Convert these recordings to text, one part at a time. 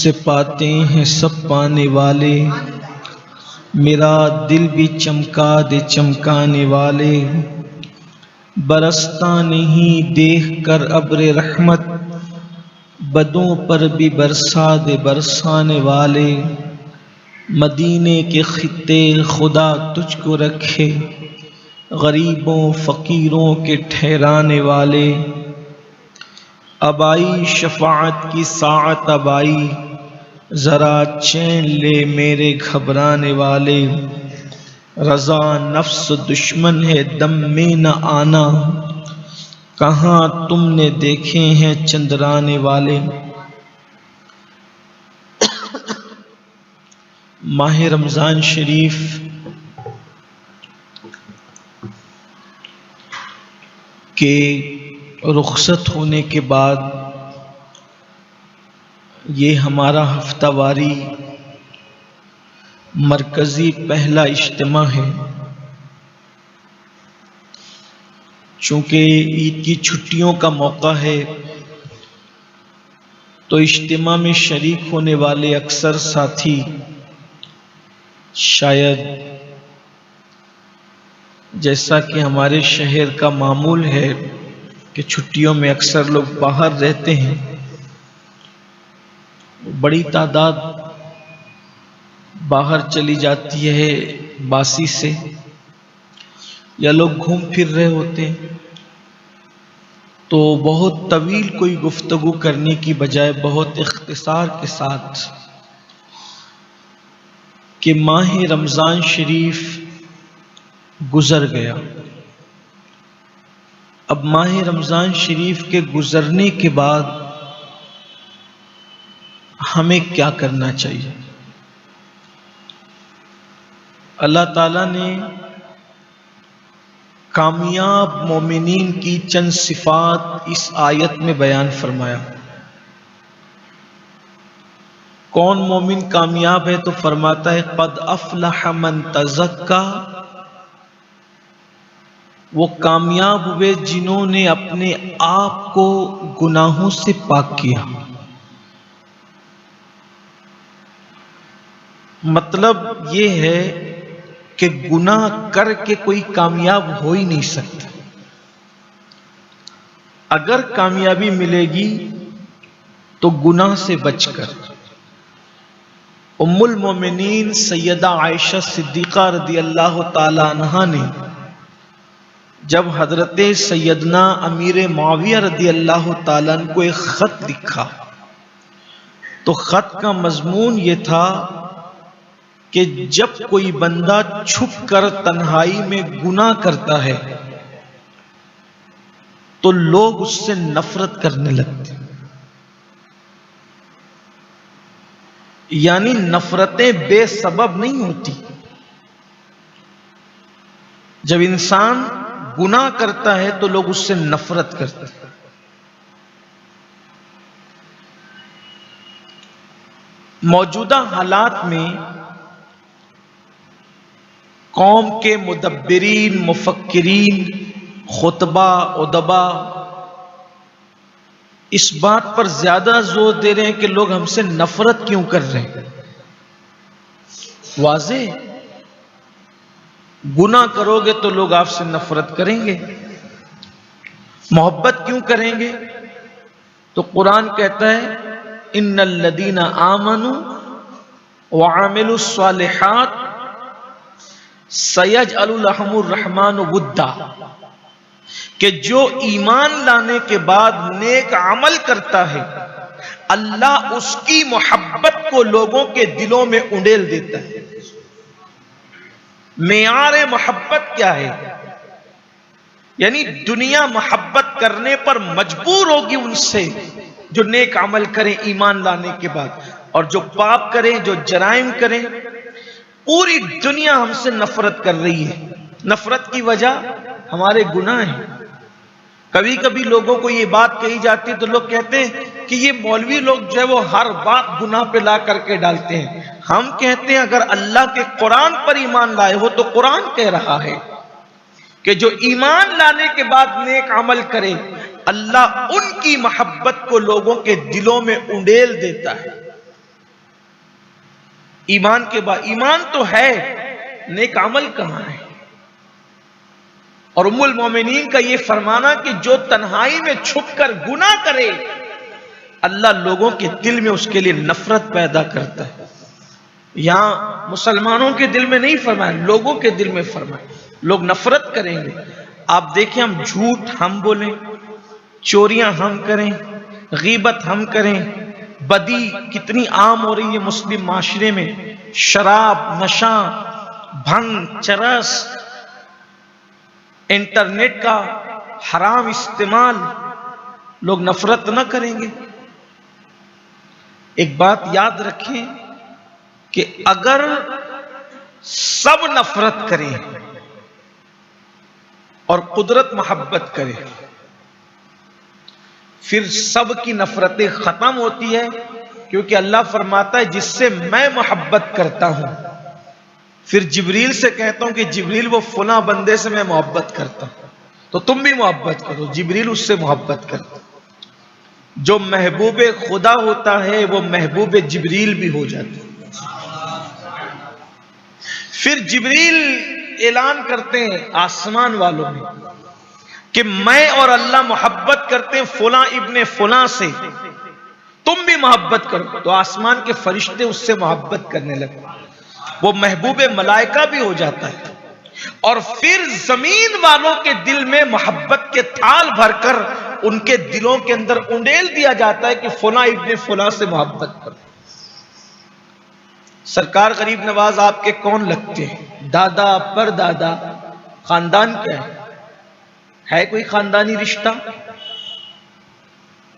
तुझसे पाते हैं सब पाने वाले, मेरा दिल भी चमका दे चमकाने वाले। बरसता नहीं देख कर अब्रे रहमत, बदों पर भी बरसा दे बरसाने वाले। मदीने के खित्ते खुदा तुझको रखे, गरीबों फ़कीरों के ठहराने वाले। अब आई शफाअत की साअत अब आई, ज़रा चैन ले मेरे घबराने वाले। रज़ा नफ्स दुश्मन है दम में न आना, कहाँ तुमने देखे हैं चंद्राने वाले। माह रमज़ान शरीफ के रुखसत होने के बाद ये हमारा हफ्तावारी मरकज़ी पहला इज्तिमा है। चूँकि ईद की छुट्टियों का मौका है तो इज्तिमा में शरीक होने वाले अक्सर साथी शायद, जैसा कि हमारे शहर का मामूल है कि छुट्टियों में अक्सर लोग बाहर रहते हैं, बड़ी तादाद बाहर चली जाती है बासी से, या लोग घूम फिर रहे होते हैं, तो बहुत तवील कोई गुफ्तगू करने की बजाय बहुत इख्तिसार के साथ कि माह रमज़ान शरीफ गुज़र गया। अब माह रमज़ान शरीफ के गुज़रने के बाद हमें क्या करना चाहिए। अल्लाह ताला ने कामयाब मोमिनीन की चंद सिफात इस आयत में बयान फरमाया। कौन मोमिन कामयाब है तो फरमाता है क़द अफ़लह मन तज़क्का, वो कामयाब हुए जिन्होंने अपने आप को गुनाहों से पाक किया। मतलब ये है कि गुनाह करके कोई कामयाब हो ही नहीं सकता। अगर कामयाबी मिलेगी तो गुनाह से बचकर। उम्मुल मोमिनीन सैयदा आयशा सिद्दीक़ा रज़ी अल्लाह ताला अन्हा ने जब हजरत सैयदना अमीर मुआविया रज़ी अल्लाह ताला अन्हु को एक ख़त लिखा, तो ख़त का मज़मून ये था कि जब कोई बंदा छुप कर तन्हाई में गुनाह करता है तो लोग उससे नफरत करने लगते, यानी नफरतें बेसबब नहीं होती। जब इंसान गुनाह करता है तो लोग उससे नफरत करते हैं। मौजूदा हालात में कौम के मुदब्बिरीन, मुफक्किरीन, खुतबा, उदबा इस बात पर ज्यादा जोर दे रहे हैं कि लोग हमसे नफरत क्यों कर रहे हैं। वाज़े गुनाह करोगे तो लोग आपसे नफरत करेंगे। मोहब्बत क्यों करेंगे? तो कुरान कहता है इन्नल लदीना आमनु व आमिलुस सालिहात सयजअलु लहुमुर रहमानु वुद्दा, कि जो ईमान लाने के बाद नेक अमल करता है अल्लाह उसकी मोहब्बत को लोगों के दिलों में उंडेल देता है। मेयारे मोहब्बत क्या है? यानी दुनिया मोहब्बत करने पर मजबूर होगी उनसे जो नेक अमल करें ईमान लाने के बाद, और जो पाप करें, जो जराइम करें, पूरी दुनिया हमसे नफरत कर रही है। नफरत की वजह हमारे गुनाह हैं। कभी कभी लोगों को ये बात कही जाती है तो लोग कहते हैं कि ये मौलवी लोग जो है वो हर बात गुनाह पे ला करके डालते हैं। हम कहते हैं अगर अल्लाह के कुरान पर ईमान लाए हो तो कुरान कह रहा है कि जो ईमान लाने के बाद नेक अमल करे अल्लाह उनकी मोहब्बत को लोगों के दिलों में उंडेल देता है। ईमान के बाद ईमान तो है, नेक अमल कहां है? और उम्मुल मोमिनीन का यह फरमाना कि जो तन्हाई में छुपकर गुनाह करे, अल्लाह लोगों के दिल में उसके लिए नफरत पैदा करता है। यहां मुसलमानों के दिल में नहीं फरमाया, लोगों के दिल में फरमाया। लोग नफरत करेंगे। आप देखें, हम झूठ हम बोलें, चोरियां हम करें, गीबत हम करें, बदी कितनी आम हो रही है मुस्लिम माशरे में, शराब, नशा, भंग, चरस, इंटरनेट का हराम इस्तेमाल, लोग नफरत न करेंगे। एक बात याद रखें कि अगर सब नफरत करें और कुदरत मोहब्बत करे, फिर सब की नफरतें खत्म होती है, क्योंकि अल्लाह फरमाता है जिससे मैं मोहब्बत करता हूं, फिर जिब्रील से कहता हूं कि जिब्रील वो फुला बंदे से मैं मोहब्बत करता हूं, तो तुम भी मोहब्बत करो। जिब्रील उससे मोहब्बत करता। जो महबूब खुदा होता है वो महबूब जिब्रील भी हो जाता है। फिर जिब्रील ऐलान करते हैं आसमान वालों में कि मैं और अल्लाह मोहब्बत करते हैं फुला इब्ने फुला से, तुम भी मोहब्बत करो। तो आसमान के फरिश्ते उससे मोहब्बत करने लगे, वो महबूब मलाइका भी हो जाता है। और फिर जमीन वालों के दिल में मोहब्बत के थाल भरकर उनके दिलों के अंदर उंडेल दिया जाता है कि फुला इब्ने फुला से मोहब्बत करो। सरकार गरीब नवाज आपके कौन लगते हैं? दादा, परदादा, खानदान क्या है कोई खानदानी रिश्ता?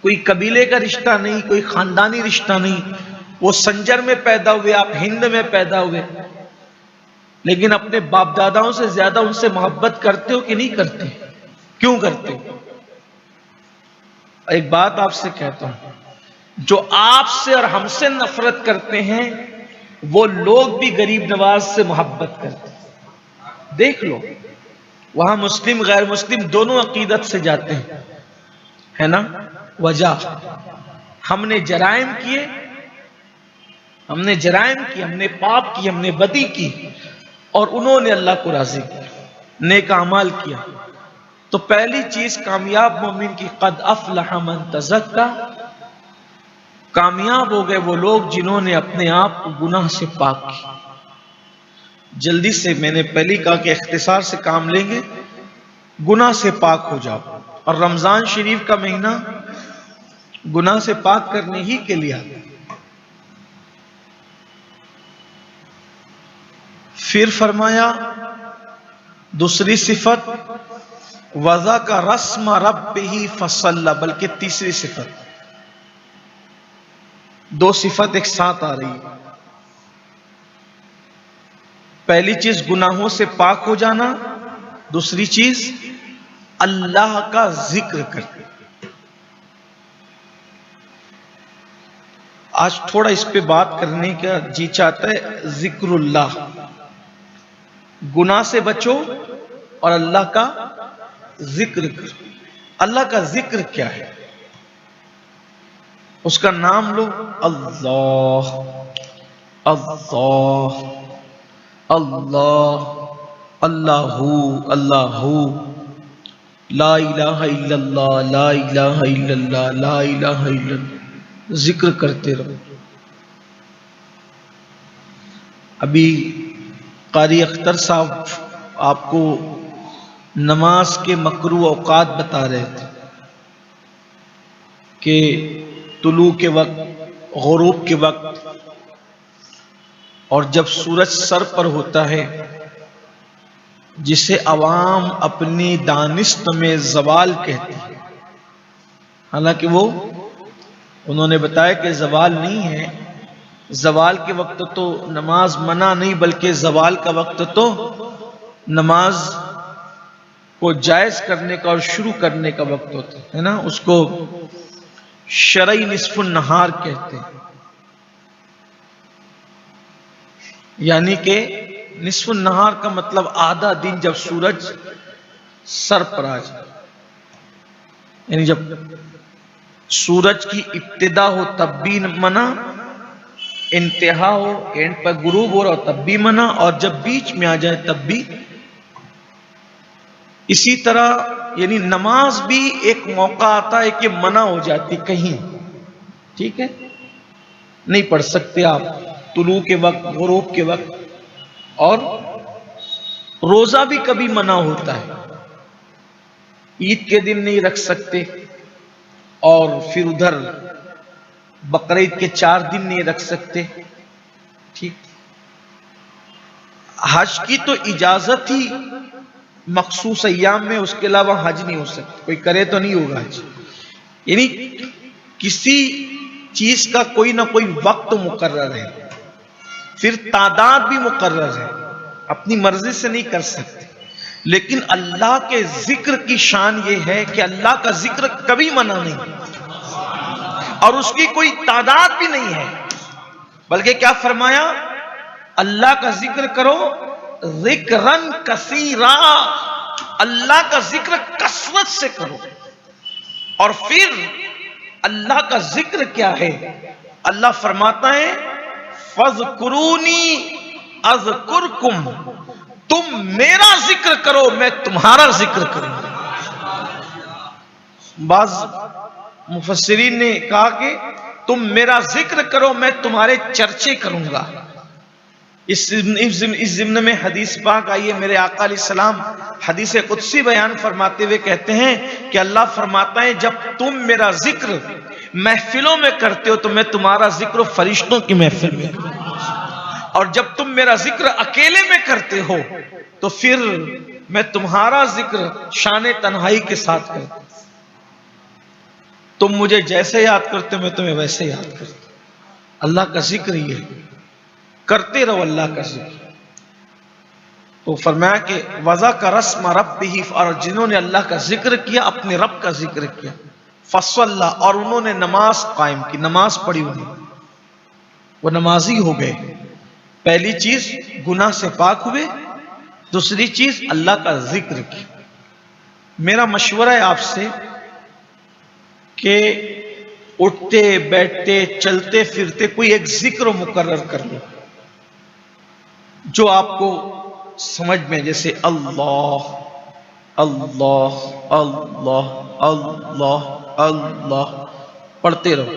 कोई कबीले का रिश्ता नहीं, कोई खानदानी रिश्ता नहीं। वो संजर में पैदा हुए, आप हिंद में पैदा हुए, लेकिन अपने बाप दादाओं से ज्यादा उनसे मोहब्बत करते हो कि नहीं करते? क्यों करते हो? एक बात आपसे कहता हूं, जो आपसे और हमसे नफरत करते हैं वो लोग भी गरीब नवाज से मोहब्बत करते हैं। देख लो, वहां मुस्लिम गैर मुस्लिम दोनों अकीदत से जाते हैं, है ना? वजह हमने जराइम किए, हमने पाप किए, हमने बदी की, और उन्होंने अल्लाह को राजी किया, नेक अमाल किया। तो पहली चीज कामयाब मोमिन की, कद अफलह मन तज़क्का, कामयाब हो गए वो लोग जिन्होंने अपने आप को गुनाह से पाक किया। जल्दी से, मैंने पहले कहा कि इख्तिसार से काम लेंगे, गुनाह से पाक हो जाओ। और रमजान शरीफ का महीना गुनाह से पाक करने ही के लिए आता है। फिर फरमाया दूसरी सिफत, वज़ा का रस्म रब्बिही फसल्ला, बल्कि तीसरी सिफत, दो सिफत एक साथ आ रही है। पहली चीज गुनाहों से पाक हो जाना, दूसरी चीज अल्लाह का जिक्र करना। आज थोड़ा इस पे बात करने का जी चाहता है। जिक्रुल्लाह, गुनाह से बचो और अल्लाह का जिक्र करो। अल्लाह का जिक्र क्या है? उसका नाम लो, अल्लाह अल्लाह अल्लाह, अल्लाहू अल्लाहू, ला इलाहा इल्लल्लाह, ला इलाहा इल्लल्लाह, ला इलाहा इल्लल्लाह, जिक्र करते रहो। अभी कारी अख्तर साहब आपको नमाज के मकरू औकात बता रहे थे कि तुलू के वक्त, गुरूब के वक्त, और जब सूरज सर पर होता है, जिसे अवाम अपनी दानिस्त में ज़वाल कहती है। हालांकि वो उन्होंने बताया कि ज़वाल नहीं है, ज़वाल के वक्त तो नमाज मना नहीं, बल्कि ज़वाल का वक्त तो नमाज को जायज करने का और शुरू करने का वक्त होता है ना। उसको शरई निस्फुन नहार कहते हैं, यानी कि निस्फुन नहार का मतलब आधा दिन, जब सूरज सर पर आ जाए, यानी जब सूरज की इब्तिदा हो तब भी मना, इंतहा हो, एंड पर गुरूब हो रहा हो तब भी मना, और जब बीच में आ जाए तब भी। इसी तरह यानी नमाज भी एक मौका आता है कि मना हो जाती कहीं, ठीक है, नहीं पढ़ सकते आप तुलू के वक्त, गुरूब के वक्त। और रोजा भी कभी मना होता है, ईद के दिन नहीं रख सकते, और फिर उधर बकरीद के 4 दिन नहीं रख सकते, ठीक। हज की तो इजाजत ही मखसूस अय्याम में, उसके अलावा हज नहीं हो सकता, कोई करे तो नहीं होगा हज। यानी किसी चीज का कोई ना कोई वक्त मुकर्रर है, फिर तादाद भी मुकर्रर है, अपनी मर्जी से नहीं कर सकते। लेकिन अल्लाह के जिक्र की शान यह है कि अल्लाह का जिक्र कभी मना नहीं, और उसकी कोई तादाद भी नहीं है, बल्कि क्या फरमाया, अल्लाह का जिक्र करो जिक्रन कसीरा, अल्लाह का जिक्र कसरत से करो। और फिर अल्लाह का जिक्र क्या है, अल्लाह फरमाता है फज़कुरूनी अज़कुरकुम, तुम मेरा जिक्र करो मैं तुम्हारा जिक्र करूंगा। बाज़ मुफस्सिरीन ने कहा कि तुम मेरा जिक्र करो मैं तुम्हारे चर्चे करूंगा। इस ज़िम्न में हदीस पाक आई है, मेरे आका अलैहिस्सलाम हदीस कुदसी बयान फरमाते हुए कहते हैं कि अल्लाह फरमाता है जब तुम मेरा जिक्र महफिलों में करते हो तो मैं तुम्हारा जिक्र फरिश्तों की महफिल में, और जब तुम मेरा जिक्र अकेले में करते हो तो फिर मैं तुम्हारा जिक्र शान तन्हाई के साथ करता हूं। तुम मुझे जैसे याद करते हो मैं तुम्हें वैसे याद करता हूं। अल्लाह का जिक्र ही है, करते रहो अल्लाह का जिक्र। तो फरमाया कि वज़ा का रस्म रब्बिही, और जिन्होंने अल्लाह का जिक्र किया, अपने रब का जिक्र किया, फसल्ला, और उन्होंने नमाज कायम की, नमाज पढ़ी उन्होंने, वो नमाजी हो गए। पहली चीज गुनाह से पाक हुए, दूसरी चीज अल्लाह का जिक्र की। मेरा मशवरा है आपसे कि उठते बैठते चलते फिरते कोई एक जिक्र मुकर्रर कर लो जो आपको समझ में, जैसे अल्लाह अल्लाह अल्लाह अल्लाह अल्लाह पढ़ते रहो,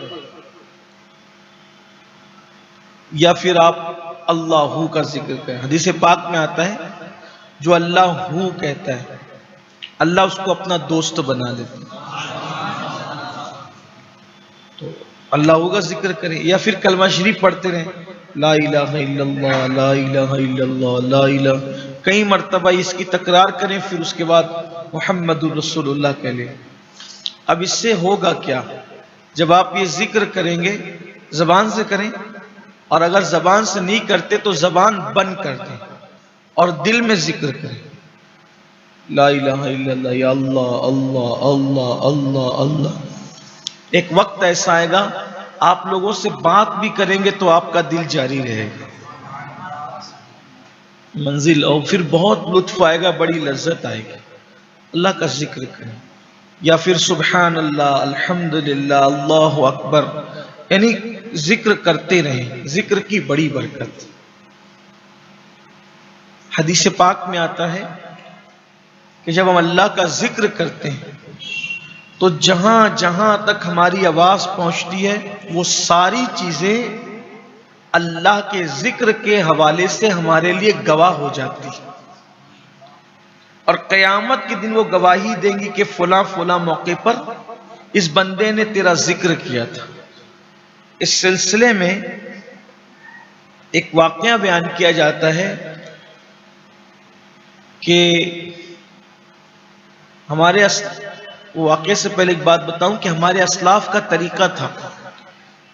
या फिर आप अल्लाहू का जिक्र करें। हदीस पाक में आता है जो अल्लाहू कहता है अल्लाह उसको अपना दोस्त बना लेता है। तो अल्लाहू का जिक्र करें, या फिर कलमा शरीफ पढ़ते रहें, ला इलाहा इल्लल्लाह ला इलाहा इल्लल्लाह ला इलाहा, कई मर्तबा इसकी तकरार करें, फिर उसके बाद मुहम्मदुर रसूलुल्लाह कह लें। अब इससे होगा क्या, जब आप ये जिक्र करेंगे जबान से करें, और अगर जबान से नहीं करते तो जबान बंद कर दें और दिल में जिक्र करें, ला इलाहा इल्लल्लाह या अल्लाह अल्लाह अल्लाह अल्लाह अल्लाह। एक वक्त ऐसा आएगा आप लोगों से बात भी करेंगे तो आपका दिल जारी रहेगा मंजिल, और फिर बहुत लुत्फ आएगा, बड़ी लज्जत आएगी। अल्लाह का जिक्र करें, या फिर सुबहान अल्लाह अल्हम्दुलिल्लाह अल्लाहु अकबर, यानी जिक्र करते रहें। जिक्र की बड़ी बरकत। हदीस पाक में आता है कि जब हम अल्लाह का जिक्र करते हैं तो जहां जहां तक हमारी आवाज पहुंचती है वो सारी चीजें अल्लाह के जिक्र के हवाले से हमारे लिए गवाह हो जाती है, और क़यामत के दिन वो गवाही देंगी कि फला फला मौके पर इस बंदे ने तेरा जिक्र किया था। इस सिलसिले में एक वाकया बयान किया जाता है कि हमारे वाकये से पहले एक बात बताऊं कि हमारे असलाफ का तरीका था,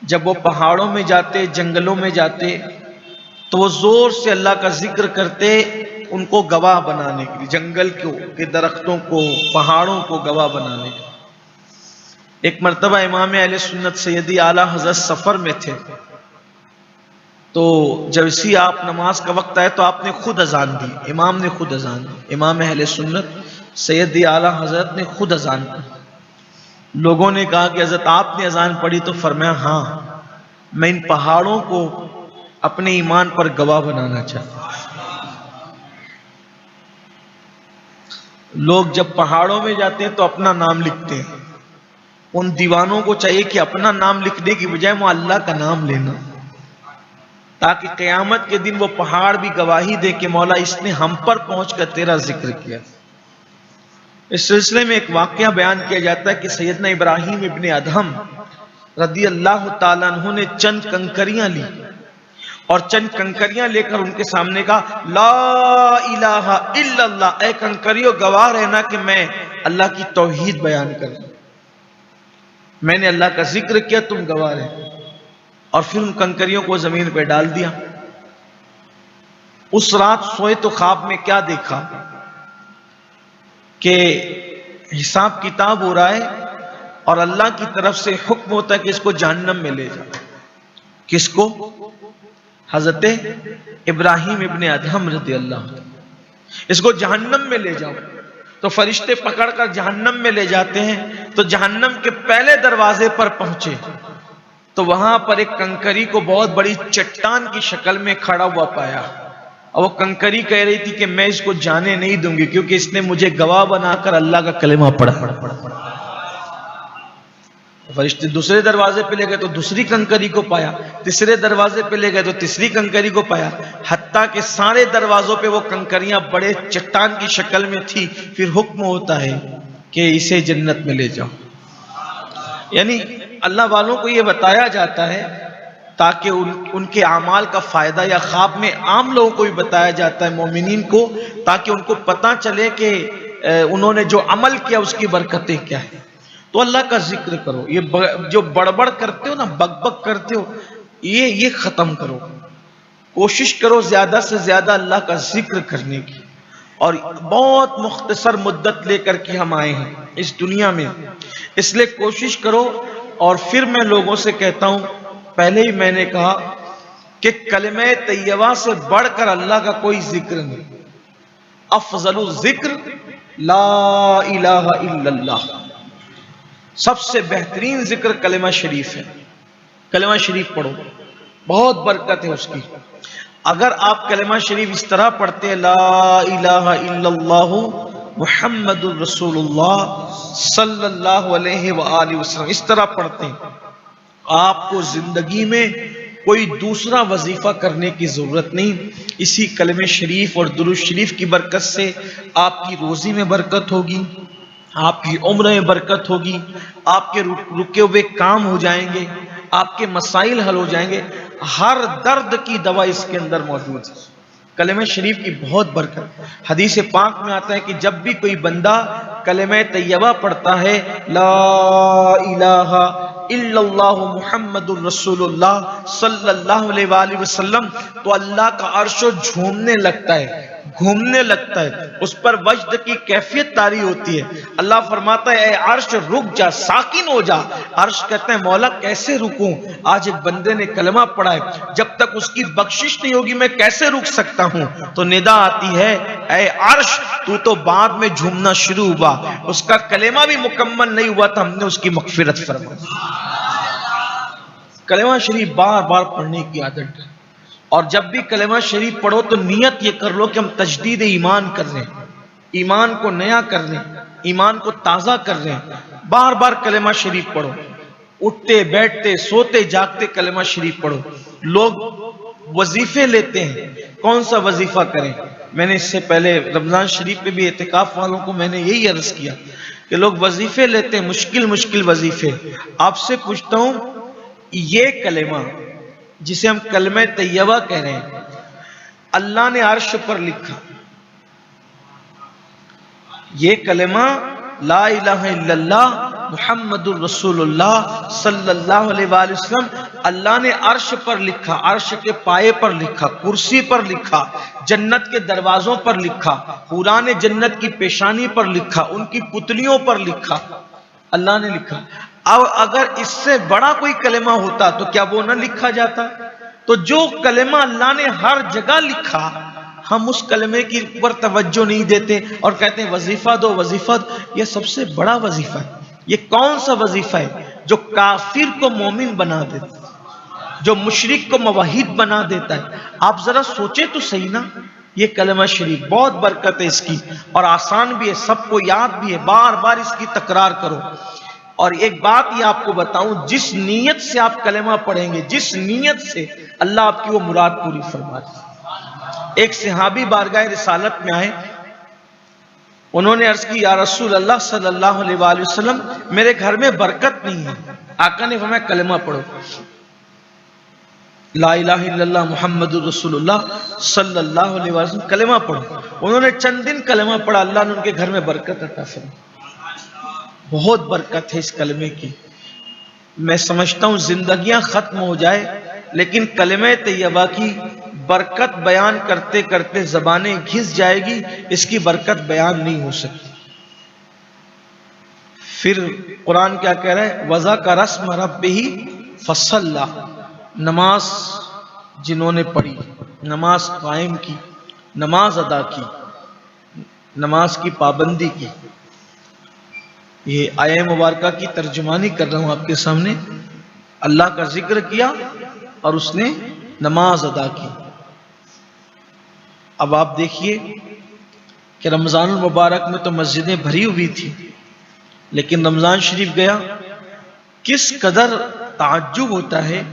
जब वो पहाड़ों में जाते, जंगलों में जाते, तो वो जोर से अल्लाह का जिक्र करते, उनको गवाह बनाने के लिए, जंगल के दरख्तों को, पहाड़ों को गवाह बनाने के लिए। एक मर्तबा इमाम अहले सुन्नत सैयदी आला हज़रत सफर में थे, तो जब इसी आप नमाज का वक्त आया तो आपने खुद अजान दी, इमाम ने खुद अजान दी, इमाम अहले सुन्नत सैयदी आला हजरत ने खुद अजान पढ़ी। लोगों ने कहा कि हजरत आपने अजान पढ़ी, तो फरमाया हाँ, मैं इन पहाड़ों को अपने ईमान पर गवाह बनाना चाहते हैं। लोग जब पहाड़ों में जाते हैं तो अपना नाम लिखते हैं। उन दीवानों को चाहिए कि अपना नाम लिखने की बजाय वो अल्लाह का नाम लेना, ताकि क़यामत के दिन वो पहाड़ भी गवाही दे कि मौला इसने हम पर पहुंचकर तेरा जिक्र किया। इस सिलसिले में एक वाकया बयान किया जाता है कि सैयदना इब्राहीम इब्ने अदहम रदी अल्लाह ताला अन्हु ने चंद कंकरियां ली और चंद कंकरियां लेकर उनके सामने कहा, ला इलाहा इल्लल्लाह, ऐ कंकरियों गवाह रहना कि मैं अल्लाह की तौहीद बयान कर रहा हूं, मैंने अल्लाह का जिक्र किया, तुम गवाह रहे। और फिर उन कंकरियों को जमीन पर डाल दिया। उस रात सोए तो ख्वाब में क्या देखा कि हिसाब किताब हो रहा है और अल्लाह की तरफ से हुक्म होता है कि इसको जहन्नम में ले जाओ। किसको? हजरत इब्राहीम इब्ने अदहम रज़ी अल्लाह, इसको जहन्नम में ले जाओ। तो फरिश्ते पकड़कर जहन्नम में ले जाते हैं। तो जहन्नम के पहले दरवाजे पर पहुंचे तो वहां पर एक कंकरी को बहुत बड़ी चट्टान की शक्ल में खड़ा हुआ पाया और वो कंकरी कह रही थी कि मैं इसको जाने नहीं दूंगी क्योंकि इसने मुझे गवाह बनाकर अल्लाह का कलेमा पढ़ा। फरिश्ते दूसरे दरवाजे पे ले गए तो दूसरी कंकरी को पाया, तीसरे दरवाजे पे ले गए तो तीसरी कंकरी को पाया, हत्ता के सारे दरवाजों पे वो कंकरियां बड़े चट्टान की शक्ल में थी। फिर हुक्म होता है कि इसे जन्नत में ले जाओ। यानी अल्लाह वालों को ये बताया जाता है ताकि उनके आमाल का फायदा, या ख्वाब में आम लोगों को भी बताया जाता है मोमिनीन को, ताकि उनको पता चले कि उन्होंने जो अमल किया उसकी बरकतें क्या है। तो अल्लाह का जिक्र करो। ये जो बड़बड़ करते हो ना, बकबक करते हो, ये खत्म करो। कोशिश करो ज्यादा से ज्यादा अल्लाह का जिक्र करने की। और बहुत मुख्तसर मुद्दत लेकर के हम आए हैं इस दुनिया में, इसलिए कोशिश करो। और फिर मैं लोगों से कहता हूं, पहले ही मैंने कहा कि कलमे तैयबा से बढ़कर अल्लाह का कोई जिक्र नहीं। अफजलुल जिक्र ला इलाहा इल्लल्लाह, सबसे बेहतरीन जिक्र कलमा शरीफ है। कलमा शरीफ पढ़ो, बहुत बरकत है उसकी। अगर आप कलमा शरीफ इस तरह पढ़ते हैं, ला इलाहा इल्लल्लाहु मुहम्मदुर रसूलुल्लाह सल्लल्लाहु अलैहि वआलिहि वसल्लम, इस तरह पढ़ते हैं, आपको जिंदगी में कोई दूसरा वजीफा करने की जरूरत नहीं। इसी कलमे शरीफ और दुरूद शरीफ की बरकत से आपकी रोजी में बरकत होगी, आपकी उम्र में बरकत होगी, आपके रुके हुए काम हो जाएंगे, आपके मसाइल हल हो जाएंगे। हर दर्द की दवा इसके अंदर मौजूद है। कलमे शरीफ की बहुत बरकत। हदीस पाक में आता है कि जब भी कोई बंदा कलमे तैयबा पढ़ता है, ला इलाहा इल्लल्लाहु मुहम्मदुर रसूलुल्लाह सल्लल्लाहु अलैहि वसल्लम, तो अल्लाह का अर्श झूमने लगता है, घूमने लगता है, उस पर वजद की कैफियत तारी होती है। अल्लाह फरमाता है, ए अर्श रुक जा, साकिन हो जा। अर्श कहते हैं, मौला कैसे रुकूं, आज एक बंदे ने कलमा पढ़ा है, जब तक उसकी बख्शिश नहीं होगी मैं कैसे रुक सकता हूं। तो निदा आती है, ए अर्श तू तो बाद में झूमना शुरू हुआ, उसका कलेमा भी मुकम्मल नहीं हुआ था, हमने उसकी मगफिरत फरमाई। कलेमा शरीफ बार बार पढ़ने की आदत है। और जब भी कलेमा शरीफ पढ़ो तो नियत ये कर लो कि हम तजदीद ईमान कर रहे हैं, ईमान को नया कर रहे हैं, ईमान को ताज़ा कर रहे हैं। बार बार कलेमा शरीफ पढ़ो, उठते बैठते सोते जागते कलेमा शरीफ पढ़ो। लोग वजीफे लेते हैं, कौन सा वजीफा करें। मैंने इससे पहले रमजान शरीफ पे भी एतिकाफ वालों को मैंने यही अर्ज किया कि लोग वजीफे लेते हैं, मुश्किल मुश्किल वजीफे। आपसे पूछता हूं, ये कलेमा जिसे हम कलमे तैयबा कह रहे हैं, अल्लाह ने अर्श पर लिखा। ये कलेमा ला इलाहा इल्लल्लाह मुहम्मदुर रसूलुल्लाह सल्लल्लाहु अलैहि वसल्लम, अल्लाह ने अर्श पर लिखा, अर्श के पाए पर लिखा, कुर्सी पर लिखा, जन्नत के दरवाजों पर लिखा, हुराने जन्नत की पेशानी पर लिखा, उनकी पुतलियों पर लिखा, अल्लाह ने लिखा। अब अगर इससे बड़ा कोई कलेमा होता तो क्या वो ना लिखा जाता। तो जो कलेमा अल्लाह ने हर जगह लिखा, हम उस कलमे की ऊपर तवज्जो नहीं देते और कहते हैं वजीफा दो, वजीफा दो। यह सबसे बड़ा वजीफा है। ये कौन सा वजीफा है जो काफिर को मोमिन बना देता, जो मुशरिक को मुवहिद बना देता है। आप जरा सोचे तो सही ना, ये कलमा शरीफ बहुत बरकत है इसकी, और आसान भी है, सबको याद भी है, बार बार इसकी तकरार करो। और एक बात ये आपको बताऊं, जिस नीयत से आप कलमा पढ़ेंगे, जिस नीयत से, अल्लाह आपकी वो मुराद पूरी फरमाए। एक सहाबी बारगाह रिसालत में आए, उन्होंने अर्ज की, या रसूल अल्लाह सल्लल्लाहु अलैहि वसल्लम, मेरे घर में बरकत नहीं है। आका ने फरमाया कलमा पढ़ो, ला इलाहा इल्लल्लाह मुहम्मदुर रसूलुल्लाह सल्लल्लाहु अलैहि वसल्लम, कलमा पढ़ो। उन्होंने चंद दिन कलमा पढ़ा, अल्लाह ने उनके घर में बरकत अता फरमाई। बहुत बरकत है इस कलमे की। मैं समझता हूं जिंदगियां खत्म हो जाए, लेकिन कलमे तैयबा की बरकत बयान करते करते जबानें घिस जाएगी, इसकी बरकत बयान नहीं हो सकती। फिर कुरान क्या कह रहा है, वज़ा का रस्म रब्बिही फसल्ला, नमाज जिन्होंने पढ़ी, नमाज कायम की, नमाज अदा की, नमाज की पाबंदी की। ये आया मुबारका की तर्जुमानी कर रहा हूं आपके सामने। अल्लाह का जिक्र किया और उसने नमाज अदा की। अब आप देखिए कि रमजानुल मुबारक में तो मस्जिदें भरी हुई थी, लेकिन रमजान शरीफ गया, किस कदर ताज्जुब होता है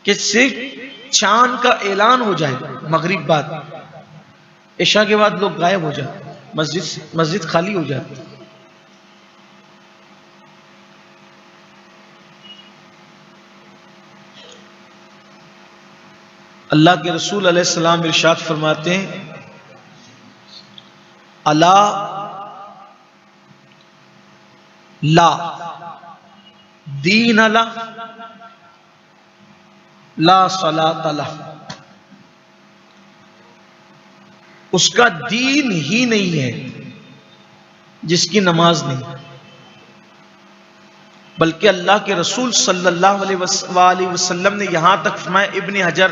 कि सिर्फ चांद का ऐलान हो जाए मगरिब बाद, इशा के बाद लोग गायब हो जाते, मस्जिद खाली हो जाती। अल्लाह के रसूल अलैहिस्सलाम इरशाद फरमाते हैं, अला ला दीन अला ला सलात अला, उसका दीन ही नहीं है जिसकी नमाज नहीं। बल्कि अल्लाह के रसूल सल्लल्लाहु अलैहि वसल्लम ने यहां तक फरमाया, इब्ने हजर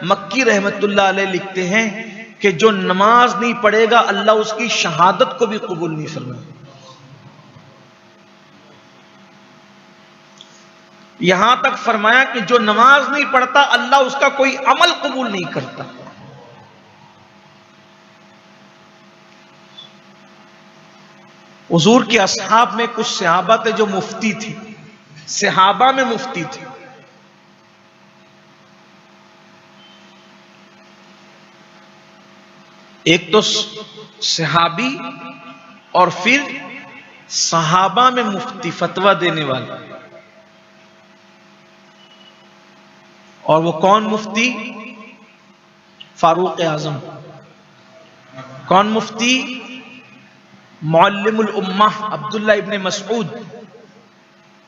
मक्की रहमतुल्लाह अलैह लिखते हैं कि जो नमाज नहीं पढ़ेगा अल्लाह उसकी शहादत को भी कबूल नहीं फरमाएगा। यहां तक फरमाया कि जो नमाज नहीं पढ़ता अल्लाह उसका कोई अमल कबूल नहीं करता। हुजूर के असहाब में कुछ सहाबा थे जो मुफ्ती थे, सहाबा में मुफ्ती थे। एक तो सहाबी और फिर सहाबा में मुफ्ती, फतवा देने वाले। और वो कौन मुफ्ती? फारूक आजम। कौन मुफ्ती? मुअल्लिमुल उम्मह अब्दुल्ला इब्ने मसऊद।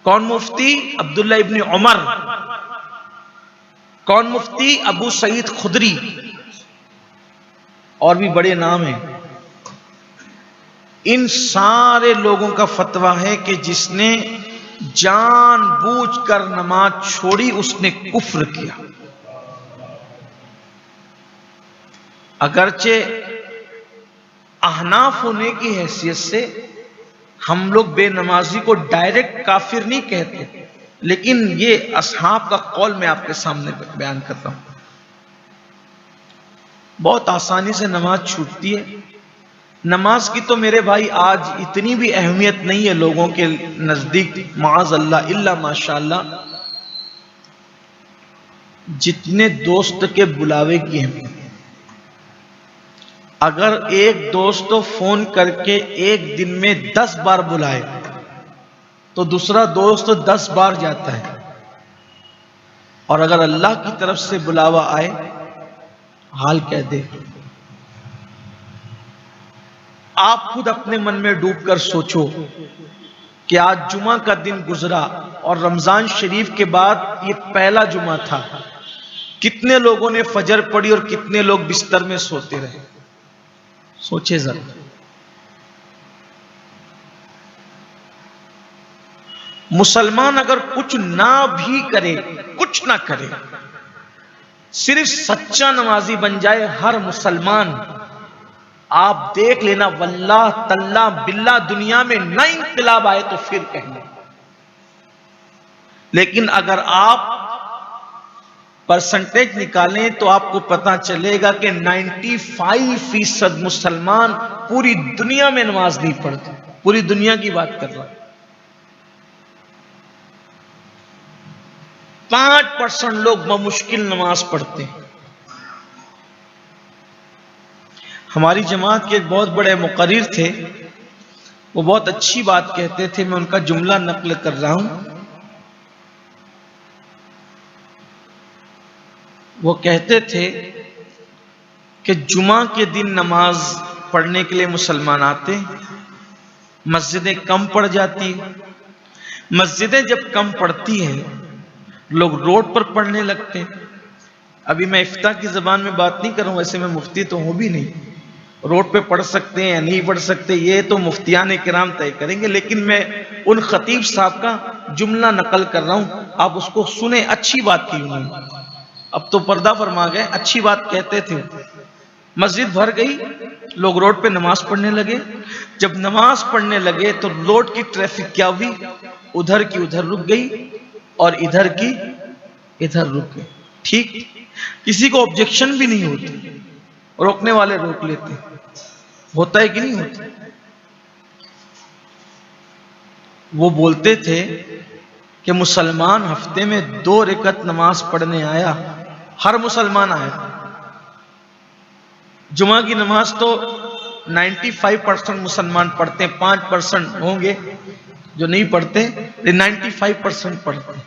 कौन मुफ्ती? अब्दुल्ला इब्ने उमर। कौन मुफ्ती? अबू सईद खुदरी। और भी बड़े नाम हैं। इन सारे लोगों का फतवा है कि जिसने जानबूझकर नमाज छोड़ी उसने कुफ्र किया। अगरचे अहनाफ होने की हैसियत से हम लोग बेनमाजी को डायरेक्ट काफिर नहीं कहते, लेकिन ये असहाब का कौल मैं आपके सामने बयान करता हूं। बहुत आसानी से नमाज छूटती है। नमाज की तो मेरे भाई आज इतनी भी अहमियत नहीं है लोगों के नजदीक, माअज़ल्लाह इल्ला माशाअल्लाह, जितने दोस्त के बुलावे की अहमियत। अगर एक दोस्त तो फोन करके एक दिन में 10 बार बुलाए तो दूसरा दोस्त 10 बार जाता है। और अगर अल्लाह की तरफ से बुलावा आए, हाल कह दे। आप खुद अपने मन में डूबकर सोचो कि आज जुमा का दिन गुजरा और रमजान शरीफ के बाद ये पहला जुमा था। कितने लोगों ने फजर पढ़ी और कितने लोग बिस्तर में सोते रहे, सोचे जरा। मुसलमान अगर कुछ ना भी करे, कुछ ना करे, सिर्फ सच्चा नमाजी बन जाए हर मुसलमान, आप देख लेना वल्लाह तल्ला बिल्ला दुनिया में ना इंकलाब आए तो फिर कहना। लेकिन अगर आप परसेंटेज निकालें तो आपको पता चलेगा कि 95% मुसलमान पूरी दुनिया में नमाज नहीं पढ़ते। पूरी दुनिया की बात कर रहा हूं। 5% लोग बमुश्किल नमाज पढ़ते हैं। हमारी जमात के एक बहुत बड़े मुकर्रिर थे, वो बहुत अच्छी बात कहते थे, मैं उनका जुमला नकल कर रहा हूं। वो कहते थे कि जुमा के दिन नमाज पढ़ने के लिए मुसलमान आते, मस्जिदें कम पड़ जाती। मस्जिदें जब कम पड़ती हैं लोग रोड पर पढ़ने लगते हैं। अभी मैं इफ्ता की जबान में बात नहीं कर रहा हूं, वैसे मैं मुफ्ती तो हूं भी नहीं, रोड पे पढ़ सकते हैं या नहीं पढ़ सकते ये तो मुफ्तियान किराम तय करेंगे, लेकिन मैं उन खतीब साहब का जुमला नकल कर रहा हूं, आप उसको सुने। अच्छी बात की उन्होंने, अब तो पर्दा फरमा गए, अच्छी बात कहते थे। मस्जिद भर गई, लोग रोड पे नमाज पढ़ने लगे। जब नमाज पढ़ने लगे तो रोड की ट्रैफिक क्या हुई, उधर की उधर रुक गई और इधर की इधर रुक गई। ठीक, किसी को ऑब्जेक्शन भी नहीं होती, रोकने वाले रोक लेते। होता है कि नहीं होता? वो बोलते थे कि मुसलमान हफ्ते में 2 रकअत नमाज पढ़ने आया, हर मुसलमान आया। जुमा की नमाज तो 95% मुसलमान पढ़ते हैं, 5% होंगे जो नहीं पढ़ते, 95% पढ़ते हैं।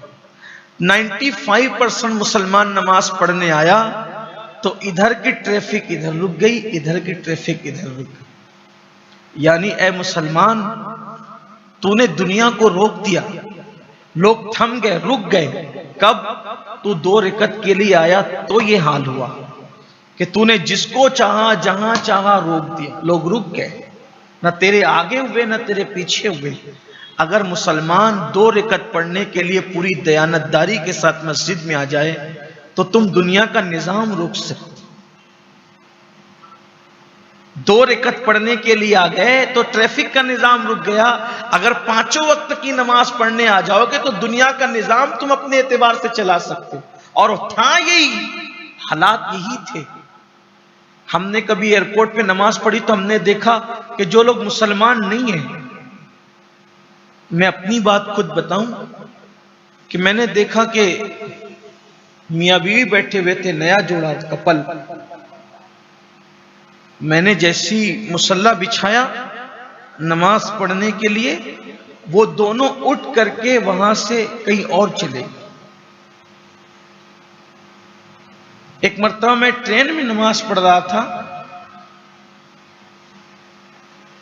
95% मुसलमान नमाज पढ़ने आया तो इधर की ट्रैफिक इधर रुक गई, इधर की ट्रैफिक इधर रुक गई। यानी ऐ मुसलमान, तूने दुनिया को रोक दिया, लोग थम गए, रुक गए। कब? तू 2 रकअत के लिए आया तो ये हाल हुआ कि तूने जिसको चाहा जहां चाहा रोक दिया, लोग रुक गए, ना तेरे आगे हुए ना तेरे पीछे हुए। अगर मुसलमान 2 रकअत पढ़ने के लिए पूरी दयानतदारी के साथ मस्जिद में आ जाए तो तुम दुनिया का निजाम रोक सकते। 2 रकअत पढ़ने के लिए आ गए तो ट्रैफिक का निजाम रुक गया। अगर 5 वक्त की नमाज पढ़ने आ जाओगे तो दुनिया का निजाम तुम अपने एतबार से चला सकते हो। और था यही हालात, यही थे। हमने कभी एयरपोर्ट पे नमाज पढ़ी तो हमने देखा कि जो लोग मुसलमान नहीं हैं, मैं अपनी बात खुद बताऊं कि मैंने देखा कि मियां बीवी बैठे हुए थे, नया जोड़ा कपल। मैंने जैसी मुसल्ला बिछाया नमाज पढ़ने के लिए, वो दोनों उठ करके वहां से कहीं और चले। एक मर्तबा मैं ट्रेन में नमाज पढ़ रहा था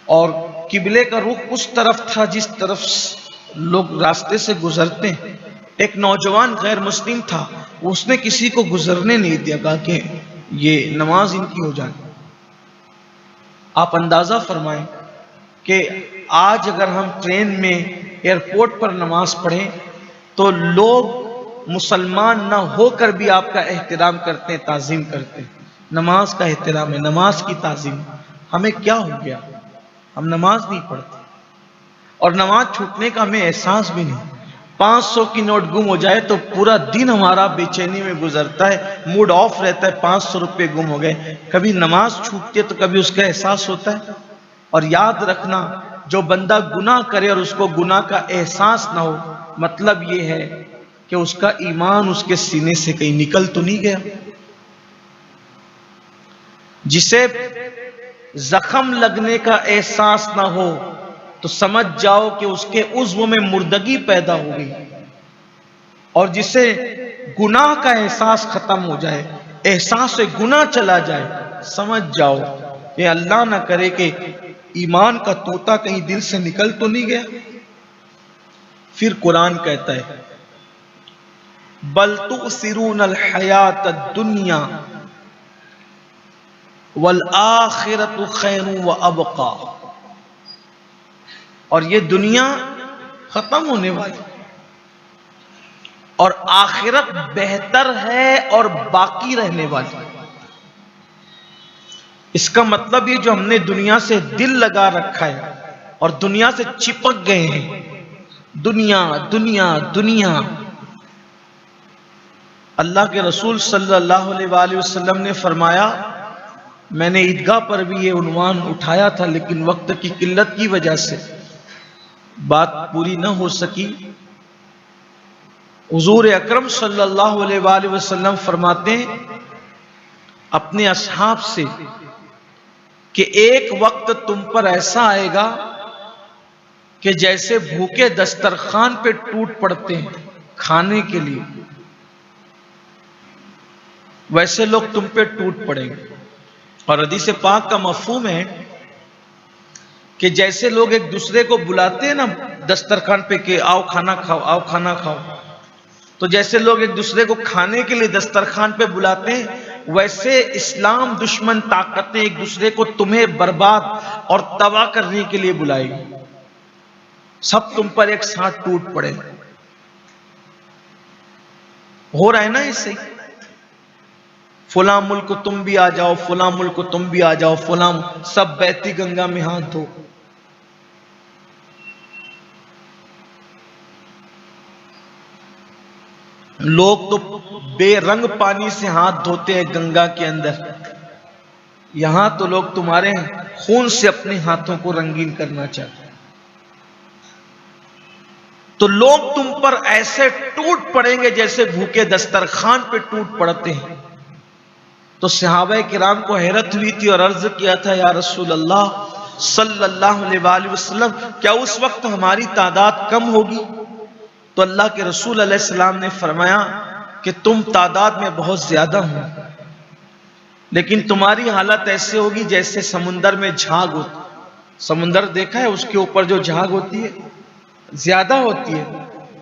और किबले का रुख उस तरफ था जिस तरफ लोग रास्ते से गुजरते हैं। एक नौजवान गैर मुस्लिम था, उसने किसी को गुजरने नहीं दिया, कहा कि ये नमाज इनकी हो जाए। आप अंदाजा फरमाएं कि आज अगर हम ट्रेन में एयरपोर्ट पर नमाज पढ़ें तो लोग मुसलमान ना होकर भी आपका एहतराम करते हैं, ताजीम करते हैं। नमाज का एहतराम है, नमाज की ताजीम। हमें क्या हो गया, हम नमाज नहीं पढ़ते और नमाज छूटने का हमें एहसास भी नहीं। 500 की नोट गुम हो जाए तो पूरा दिन हमारा बेचैनी में गुजरता है, मूड ऑफ रहता है, 500 रुपये गुम हो गए। कभी नमाज छूटती है तो कभी उसका एहसास होता है। और याद रखना, जो बंदा गुनाह करे और उसको गुनाह का एहसास ना हो, मतलब ये है कि उसका ईमान उसके सीने से कहीं निकल तो नहीं गया। जिसे जख्म लगने का एहसास ना हो तो समझ जाओ कि उसके उज़्व में मुर्दगी पैदा हो गई। और जिसे गुनाह का एहसास खत्म हो जाए, एहसास से गुनाह चला जाए, समझ जाओ कि अल्लाह ना करे कि ईमान का तोता कहीं दिल से निकल तो नहीं गया। फिर कुरान कहता है, बल तुसिरून हयात दुनिया वल आखिरतु खैरु व अबका। और ये दुनिया खत्म होने वाली और आखिरत बेहतर है और बाकी रहने वाली। इसका मतलब ये जो हमने दुनिया से दिल लगा रखा है और दुनिया से चिपक गए हैं, दुनिया दुनिया दुनिया, अल्लाह के रसूल सल्लल्लाहु अलैहि वसल्लम ने फरमाया, मैंने ईदगाह पर भी ये उन्वान उठाया था, लेकिन वक्त की किल्लत की वजह से बात पूरी न हो सकी। हुजूर अकरम सल्लल्लाहु अलैहि वसल्लम फरमाते हैं अपने असहाब से कि एक वक्त तुम पर ऐसा आएगा कि जैसे भूखे दस्तरखान पे टूट पड़ते हैं खाने के लिए, वैसे लोग तुम पे टूट पड़ेंगे। और हदीस पाक का मफहूम है कि जैसे लोग एक दूसरे को बुलाते हैं ना दस्तरखान पे कि आओ खाना खाओ, आओ खाना खाओ, तो जैसे लोग एक दूसरे को खाने के लिए दस्तरखान पे बुलाते हैं, वैसे इस्लाम दुश्मन ताकतें एक दूसरे को तुम्हें बर्बाद और तबाह करने के लिए बुलाएगी। सब तुम पर एक साथ टूट पड़े। हो रहा है ना इससे, फुला मुल्क तुम भी आ जाओ, फुला मुल्क तुम भी आ जाओ, फुला सब बहती गंगा में हाथ धो। लोग तो बेरंग पानी से हाथ धोते हैं गंगा के अंदर, यहां तो लोग तुम्हारे खून से अपने हाथों को रंगीन करना चाहते हैं। तो लोग तुम पर ऐसे टूट पड़ेंगे जैसे भूखे दस्तरखान पे टूट पड़ते हैं। तो सहाबा किराम को हैरत हुई थी और अर्ज किया था, या रसूल अल्लाह सल्लल्लाहु अलैहि वसल्लम, क्या उस वक्त हमारी तादाद कम होगी? तो अल्लाह के रसूल अलैहिस्सलाम ने फरमाया कि तुम तादाद में बहुत ज्यादा हो, लेकिन तुम्हारी हालत ऐसे होगी जैसे समुंदर में झाग होती। समुंदर देखा है, उसके ऊपर जो झाग होती है ज्यादा होती है,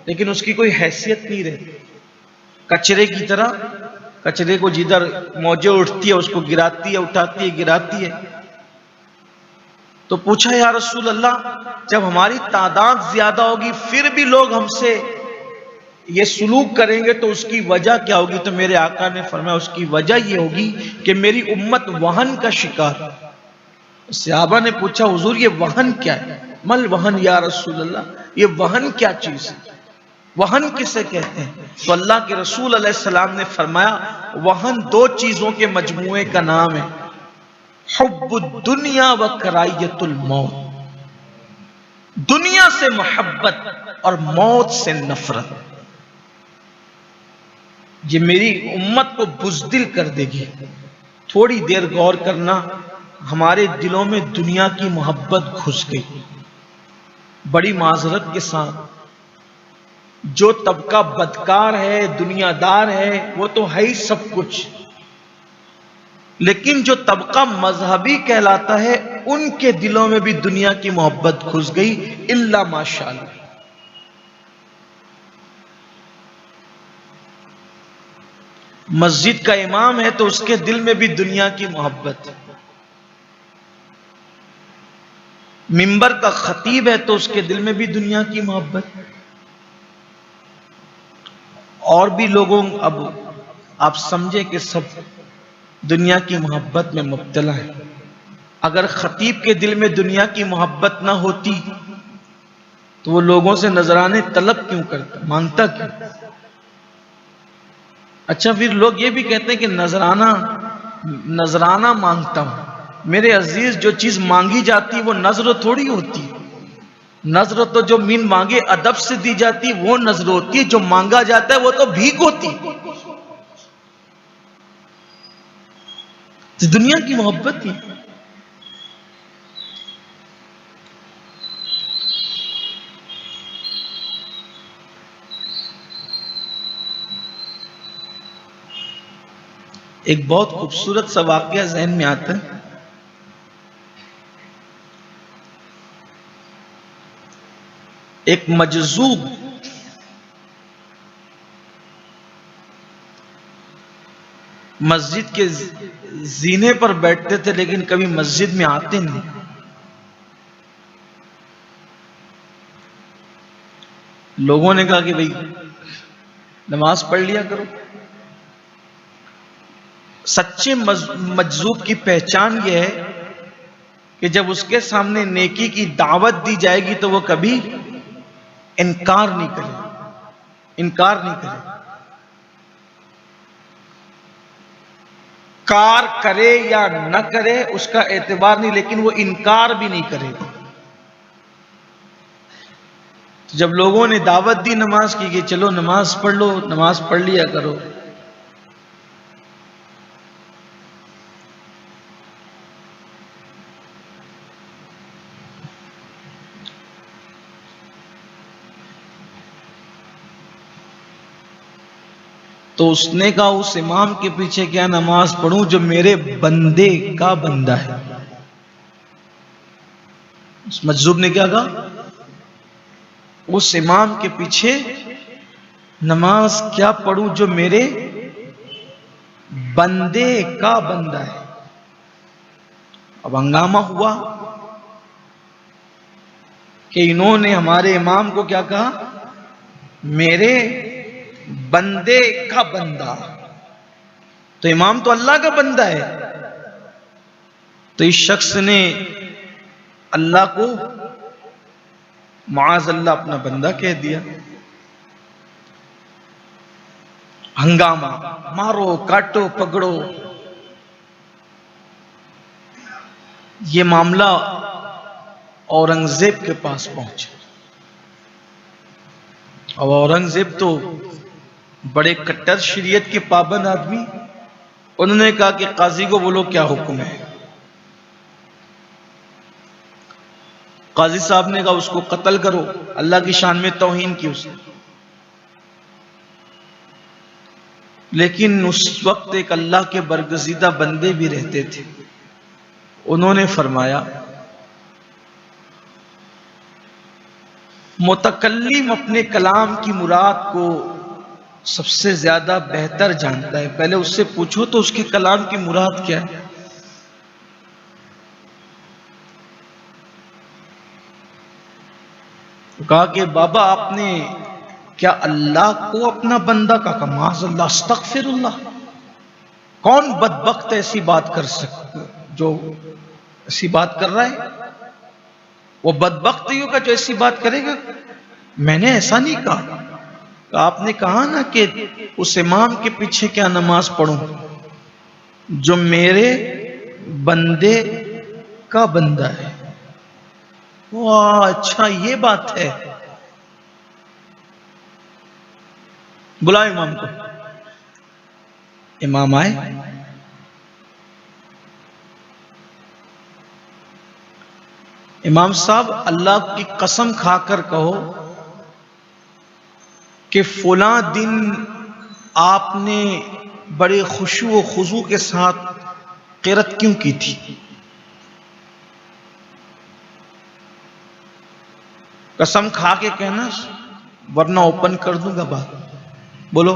लेकिन उसकी कोई हैसियत नहीं रहती। कचरे की तरह, कचरे को जिधर मौजें उठती है उसको गिराती है, उठाती है, गिराती है। तो पूछा, या रसूल अल्लाह, जब हमारी तादाद ज्यादा होगी फिर भी लोग हमसे ये सुलूक करेंगे तो उसकी वजह क्या होगी? तो मेरे आका ने फरमाया, उसकी वजह ये होगी कि मेरी उम्मत वहन का शिकार। सहाबा ने पूछा, हुजूर ये वहन क्या है? मल वहन या रसूल अल्लाह, ये वहन क्या चीज है? वहन किसे कहते हैं? तो अल्लाह के रसूल अलैहिस्सलाम ने फरमाया, वहन दो चीजों के मजमूए का नाम है, हुब्बुद दुनिया व करायतुल मौत। दुनिया से मोहब्बत और मौत से नफरत, ये मेरी उम्मत को बुज़दिल कर देगी। थोड़ी देर गौर करना, हमारे दिलों में दुनिया की मोहब्बत घुस गई। बड़ी माजरत के साथ, जो तबका बदकार है, दुनियादार है, वो तो है ही सब कुछ, लेकिन जो तबका मजहबी कहलाता है उनके दिलों में भी दुनिया की मोहब्बत घुस गई, इल्ला माशाअल्लाह। मस्जिद का इमाम है तो उसके दिल में भी दुनिया की मोहब्बत, मिंबर का खतीब है तो उसके दिल में भी दुनिया की मोहब्बत। और भी लोगों, अब आप समझे कि सब दुनिया की मोहब्बत में मुब्तला है। अगर खतीब के दिल में दुनिया की मोहब्बत ना होती तो वो लोगों से नजराने तलब क्यों करता, मांगता क्यों? अच्छा, फिर लोग ये भी कहते हैं कि नजराना मांगता हूं। मेरे अजीज, जो चीज मांगी जाती है वो नजर थोड़ी होती। नजर तो जो मीन मांगे अदब से दी जाती है वो नजर होती है, जो मांगा जाता है वो तो भीख होती। तो दुनिया की मोहब्बत ही। एक बहुत खूबसूरत सा वाकया ज़हन में आता है। एक मजजूब मस्जिद के जीने पर बैठते थे, लेकिन कभी मस्जिद में आते नहीं। लोगों ने कहा कि भाई नमाज पढ़ लिया करो। सच्चे मजजूब की पहचान यह है कि जब उसके सामने नेकी की दावत दी जाएगी तो वो कभी इनकार नहीं करे। कार करे या न करे उसका एतबार नहीं, लेकिन वो इनकार भी नहीं करेगा। तो जब लोगों ने दावत दी नमाज की कि चलो नमाज पढ़ लो, नमाज पढ़ लिया करो, तो उसने कहा उस इमाम के पीछे क्या नमाज पढ़ूं जो मेरे बंदे का बंदा है। उस मजजूब ने क्या कहा, उस इमाम के पीछे नमाज क्या पढ़ूं जो मेरे बंदे का बंदा है। अब हंगामा हुआ कि इन्होंने हमारे इमाम को क्या कहा, मेरे बंदे का बंदा। तो इमाम तो अल्लाह का बंदा है। तो इस शख्स ने अल्लाह को माज़ अल्लाह अपना बंदा कह दिया। हंगामा, मारो काटो पकड़ो। यह मामला औरंगजेब के पास पहुंचा। अब औरंगजेब तो बड़े कट्टर शरीयत के पाबंद आदमी, उन्होंने कहा कि काजी को बोलो क्या हुक्म है। काजी साहब ने कहा उसको कत्ल करो, अल्लाह की शान में तौहीन की उसने। लेकिन उस वक्त एक अल्लाह के बरगजीदा बंदे भी रहते थे। उन्होंने फरमाया मुतकल्लिम अपने कलाम की मुराद को सबसे ज्यादा बेहतर जानता है, पहले उससे पूछो तो उसके कलाम की मुराद क्या है। कहा कि बाबा आपने क्या अल्लाह को अपना बंदा कहा? माज़अल्लाह, अस्तगफिरुल्लाह। कौन बदबख्त ऐसी बात कर सकता जो ऐसी बात कर रहा है? वो बदबख्त ही होगा जो ऐसी बात करेगा। मैंने ऐसा नहीं कहा। आपने कहा ना कि उस इमाम के पीछे क्या नमाज पढ़ूं जो मेरे बंदे का बंदा है। वाह, अच्छा ये बात है। बुलाओ इमाम को। इमाम आए। इमाम साहब, अल्लाह की कसम खाकर कहो कि फुला दिन आपने बड़े खुशू व खुजू के साथ क़िरात क्यों की थी? कसम खा के कहना, वरना ओपन कर दूंगा बात। बोलो।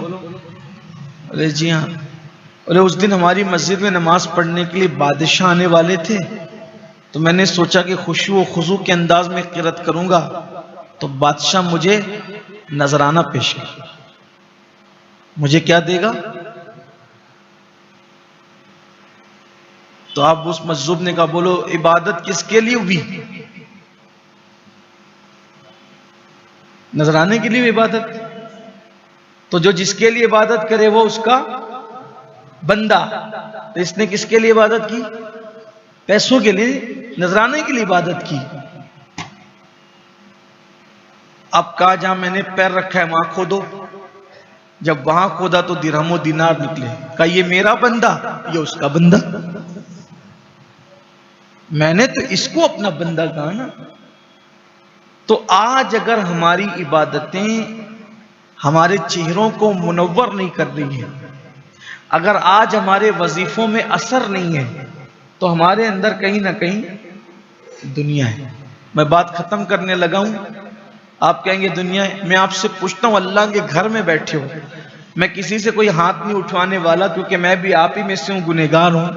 अरे जी हाँ। अरे उस दिन हमारी मस्जिद में नमाज पढ़ने के लिए बादशाह आने वाले थे, तो मैंने सोचा कि खुशू व खुजू के अंदाज में क़िरात करूंगा, तो बादशाह मुझे नजराना पेश कर। मुझे क्या देगा? तो आप उस मजजूब ने कहा, बोलो इबादत किसके लिए हुई? नजराने के लिए इबादत। तो जो जिसके लिए इबादत करे वो उसका बंदा। तो इसने किसके लिए इबादत की? पैसों के लिए, नजराने के लिए इबादत की। अब कहा जहां मैंने पैर रखा है वहां खोदो। जब वहां खोदा तो दिरहमो दिनार निकले। कहा ये मेरा बंदा, ये उसका बंदा। मैंने तो इसको अपना बंदा कहा ना। तो आज अगर हमारी इबादतें हमारे चेहरों को मुनव्वर नहीं कर रही है, अगर आज हमारे वजीफों में असर नहीं है, तो हमारे अंदर कहीं ना कहीं दुनिया है। मैं बात खत्म करने लगा हूं। आप कहेंगे दुनिया है। मैं आपसे पूछता हूं, अल्लाह के घर में बैठे हो, मैं किसी से कोई हाथ नहीं उठवाने वाला, क्योंकि मैं भी आप ही में से हूं, गुनहगार हूं।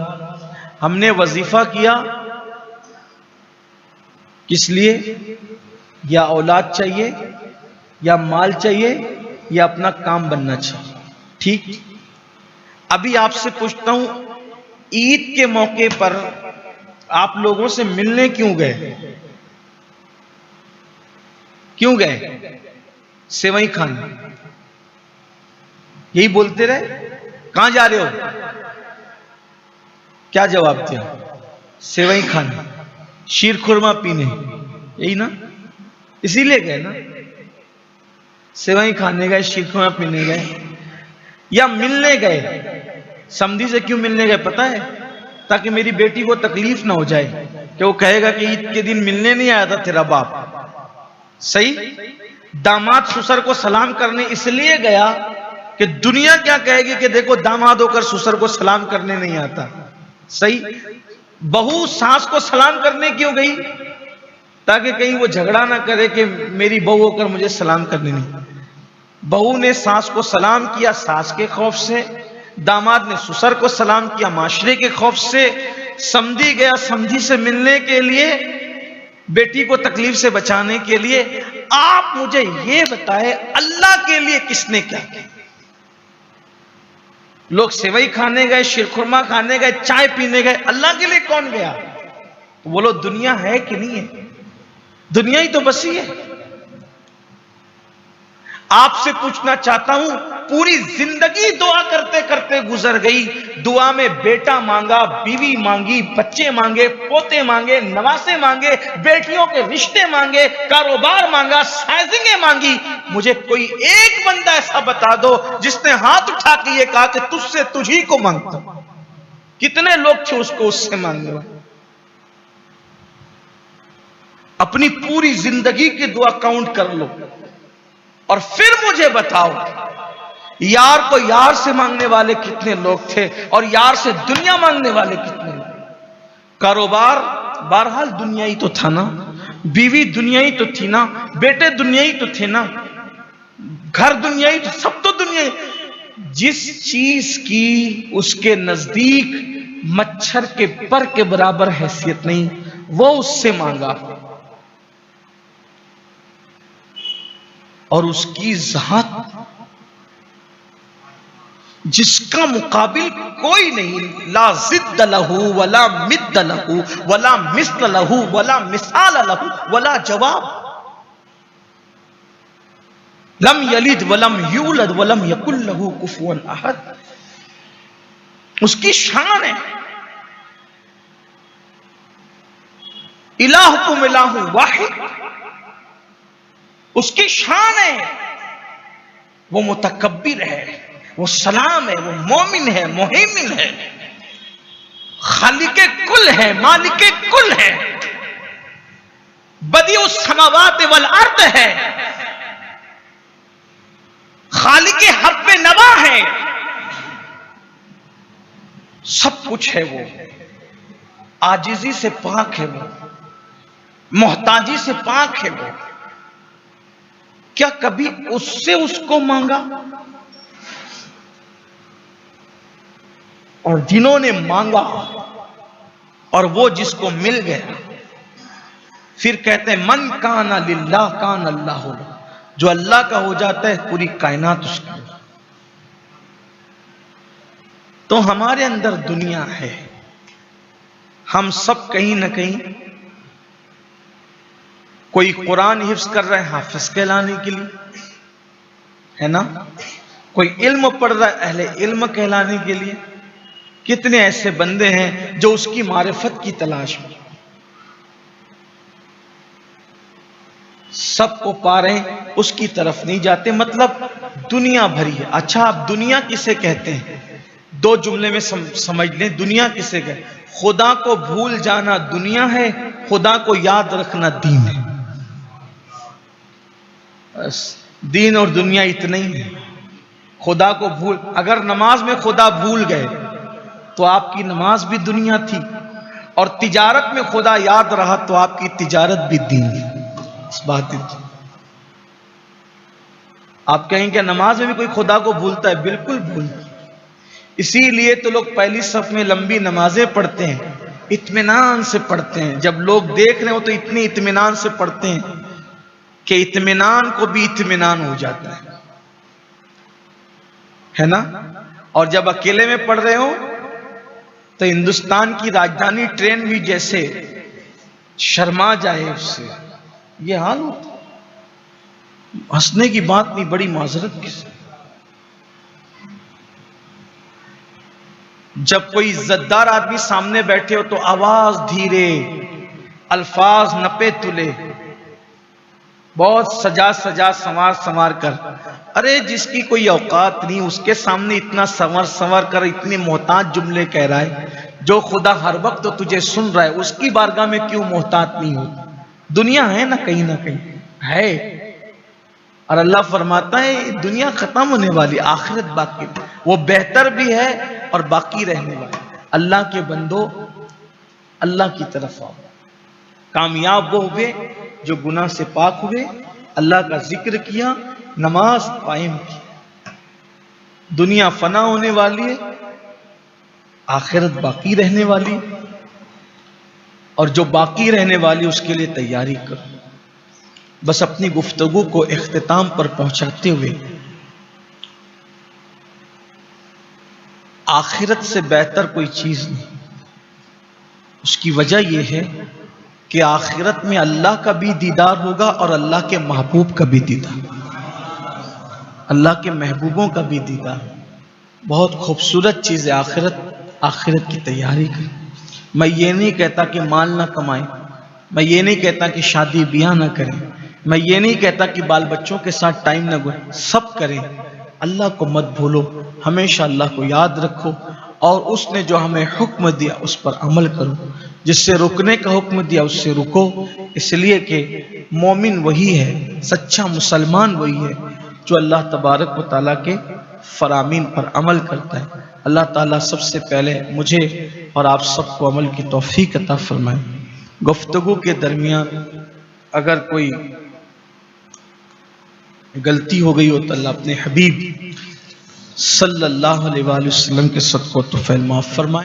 हमने वजीफा किया किस लिए? या औलाद चाहिए, या माल चाहिए, या अपना काम बनना चाहिए। ठीक। अभी आपसे पूछता हूं, ईद के मौके पर आप लोगों से मिलने क्यों गए? क्यों गए? सेवई खाने। यही बोलते रहे। कहां जा रहे हो? क्या जवाब दिया? सेवई खाने, शीर खुरमा पीने, यही ना? इसीलिए गए ना, सेवई खाने गए, शीर खुरमा पीने गए, या मिलने गए? समधी से क्यों मिलने गए पता है? ताकि मेरी बेटी को तकलीफ ना हो जाए कि वो कहेगा कि ईद के दिन मिलने नहीं आया था तेरा बाप। सही? दामाद ससुर को सलाम करने इसलिए गया कि दुनिया क्या कहेगी कि देखो दामाद होकर ससुर को सलाम करने नहीं आता। सही? बहू सास को सलाम करने क्यों गई? ताकि कहीं वो झगड़ा ना करे कि मेरी बहू होकर मुझे सलाम करने नहीं। बहू ने सास को सलाम किया सास के खौफ से, दामाद ने ससुर को सलाम किया माशरे के खौफ से, समधी गया समधी से मिलने के लिए, बेटी को तकलीफ से बचाने के लिए। आप मुझे यह बताएं, अल्लाह के लिए किसने क्या किया? लोग सेवई खाने गए, शीरखुरमा खाने गए, चाय पीने गए, अल्लाह के लिए कौन गया? तो बोलो दुनिया है कि नहीं है? दुनिया ही तो बसी है। आपसे पूछना चाहता हूं, पूरी जिंदगी दुआ करते करते गुजर गई, दुआ में बेटा मांगा, बीवी मांगी, बच्चे मांगे, पोते मांगे, नवासे मांगे, बेटियों के रिश्ते मांगे, कारोबार मांगा, साइजिंगें मांगी। मुझे कोई एक बंदा ऐसा बता दो जिसने हाथ उठा के ये कहा कि तुझसे तुझी को मांगता हूं। कितने लोग थे उसको उससे मांगने वाले? अपनी पूरी जिंदगी की दुआ काउंट कर लो और फिर मुझे बताओ, यार को यार से मांगने वाले कितने लोग थे और यार से दुनिया मांगने वाले कितने लोग? कारोबार बहरहाल दुनिया ही तो था ना, बीवी दुनिया ही तो थी ना, बेटे दुनिया ही तो थे ना, घर दुनिया ही तो, सब तो दुनिया ही। जिस चीज की उसके नजदीक मच्छर के पर के बराबर हैसियत नहीं, वो उससे मांगा और उसकी ज़ात जिसका मुकाबिल कोई नहीं, ला जिद्द लहू वला मिद्द लहू वला मिस्ल लहू वला मिसाल लहू वला जवाब। लम यलिद वलम यूलद वलम यकुल लहू कुफुवन अहद। उसकी शान है, इलाहुकुम इलाहु वाहिद, उसकी शान है। वो मुतकब्बिर है, वो सलाम है, वो मोमिन है, मोहिमिन है, खालिके कुल है, मालिके कुल है, बदिउस समावात वल अर्द है, खालिके हब्बे नवा है, सब कुछ है। वो आजिजी से पाक है, वो मोहताजी से पाक है। वो क्या कभी उससे उसको मांगा? और जिन्होंने मांगा और वो जिसको मिल गया, फिर कहते हैं मन काना लिल्लाह कान अल्लाह। जो अल्लाह का हो जाता है पूरी कायनात उसकी। तो हमारे अंदर दुनिया है, हम सब कहीं ना कहीं, कोई कुरान हिफ्ज कर रहा है हाफिज कहलाने के लिए, है ना, कोई इल्म पढ़ रहा है अहले इल्म कहलाने के लिए। कितने ऐसे बंदे हैं जो उसकी मारिफत की तलाश में, सबको पा रहे हैं, उसकी तरफ नहीं जाते। मतलब दुनिया भरी है। अच्छा, आप दुनिया किसे कहते हैं? दो जुमले में समझ लें, दुनिया किसे कहते हैं? खुदा को भूल जाना दुनिया है, खुदा को याद रखना दीन है। बस दीन और दुनिया इतना ही है। खुदा को भूल, अगर नमाज में खुदा भूल गए तो आपकी नमाज भी दुनिया थी, और तिजारत में खुदा याद रहा तो आपकी तिजारत भी दीन है। इस बात आप कहेंगे क्या नमाज में भी कोई खुदा को भूलता है? बिल्कुल भूलता। इसीलिए तो लोग पहली सफ में लंबी नमाजें पढ़ते हैं, इत्मीनान से पढ़ते हैं। जब लोग देख रहे हो तो इतनी इत्मीनान से पढ़ते हैं कि इत्मीनान को भी इत्मीनान हो जाता है ना। और जब अकेले में पढ़ रहे हो तो हिंदुस्तान की राजधानी ट्रेन भी जैसे शर्मा जाए उससे, ये हाल होता। हंसने की बात नहीं, बड़ी माजरत की। जब कोई इज्जतदार आदमी सामने बैठे हो तो आवाज धीरे, अल्फाज नपे तुले, बहुत सजा सजा संवार संवार कर। अरे जिसकी कोई औकात नहीं उसके सामने इतना संवर संवर कर इतने मोहताज जुमले कह रहा है। जो खुदा हर वक्त तो तुझे सुन रहा है उसकी बारगाह में क्यों मोहतात नहीं हो? दुनिया है ना कहीं है। और अल्लाह फरमाता है दुनिया खत्म होने वाली, आखिरत बाकी, वो बेहतर भी है और बाकी रहने वाली। अल्लाह के बंदो अल्लाह की तरफ आओ। कामयाब वो हुए जो गुनाह से पाक हुए, अल्लाह का जिक्र किया, नमाज कायम की। दुनिया फना होने वाली है, आखिरत बाकी रहने वाली, और जो बाकी रहने वाली उसके लिए तैयारी करो। बस अपनी गुफ्तगू को इख्तिताम पर पहुंचाते हुए, आखिरत से बेहतर कोई चीज नहीं। उसकी वजह यह है कि आखिरत में अल्लाह का भी दीदार होगा और अल्लाह के महबूब का भी दीदार, अल्लाह के महबूबों का भी दीदार। बहुत खूबसूरत चीज है आखिरत। आखिरत की तैयारी करें। मैं ये नहीं कहता कि माल ना कमाएं, मैं ये नहीं कहता कि शादी ब्याह ना करें, मैं ये नहीं कहता कि बाल बच्चों के साथ टाइम ना गुजारें, सब करें। अल्लाह को मत भूलो, हमेशा अल्लाह को याद रखो और उसने जो हमें हुक्म दिया उस पर अमल करो। जिससे रुकने का हुक्म दिया उससे रुको, इसलिए कि मोमिन वही है, सच्चा मुसलमान वही है जो अल्लाह तबारक व तआला के फरामीन पर अमल करता है। अल्लाह ताला सबसे पहले मुझे और आप सबको अमल की तौफीक अता फरमाए। गुफ्तगू के दरमियान अगर कोई गलती हो गई हो तो अल्लाह अपने हबीब सल्लल्लाहु अलैहि वसल्लम के सदक़ों तौफ़ीक़ माफ़ फरमाए।